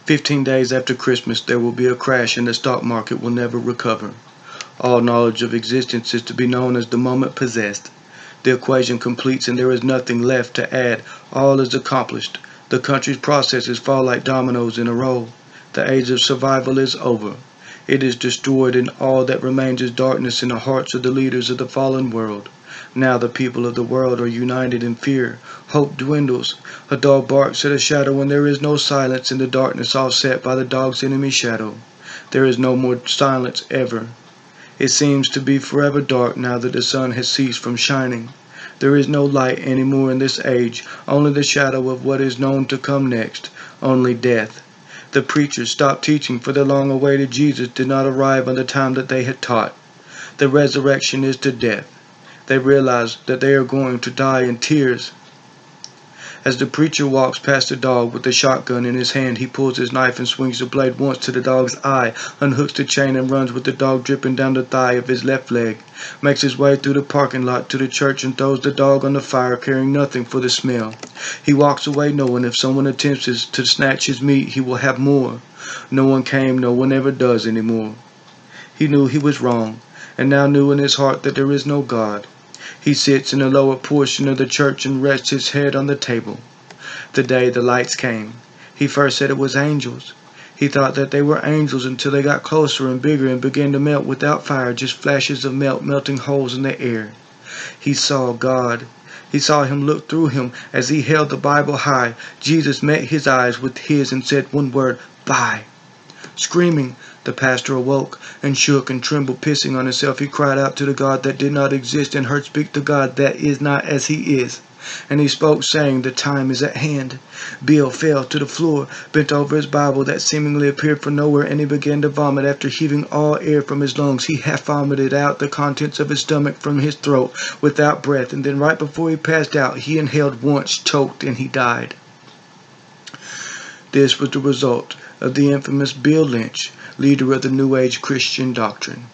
15 days after Christmas, there will be a crash and the stock market will never recover. All knowledge of existence is to be known as the moment possessed. The equation completes and there is nothing left to add. All is accomplished. The country's processes fall like dominoes in a row. The age of survival is over. It is destroyed, and all that remains is darkness in the hearts of the leaders of the fallen world. Now the people of the world are united in fear. Hope dwindles. A dog barks at a shadow, and there is no silence in the darkness offset by the dog's enemy shadow. There is no more silence ever. It seems to be forever dark now that the sun has ceased from shining. There is no light any more in this age, only the shadow of what is known to come next, only death. The preachers stopped teaching, for the long-awaited Jesus did not arrive on the time that they had taught. The resurrection is to death. They realize that they are going to die in tears. As the preacher walks past the dog with the shotgun in his hand, he pulls his knife and swings the blade once to the dog's eye, unhooks the chain and runs with the dog dripping down the thigh of his left leg, makes his way through the parking lot to the church and throws the dog on the fire, caring nothing for the smell. He walks away knowing if someone attempts to snatch his meat, he will have more. No one came, no one ever does anymore. He knew he was wrong, and now knew in his heart that there is no God. He sits in the lower portion of the church and rests his head on the table. The day the lights came, he first said it was angels. He thought that they were angels until they got closer and bigger and began to melt without fire, just flashes of melting holes in the air. He saw God. He saw him look through him as he held the Bible high. Jesus met his eyes with his and said one word, "Bye." Screaming, the pastor awoke and shook and trembled, pissing on himself. He cried out to the God that did not exist and heard speak to God that is not as he is. And he spoke, saying, "The time is at hand." Bill fell to the floor, bent over his Bible that seemingly appeared from nowhere, and he began to vomit. After heaving all air from his lungs, he half vomited out the contents of his stomach from his throat without breath, and then right before he passed out, he inhaled once, choked, and he died. This was the result of the infamous Bill Lynch, leader of the New Age Christian doctrine.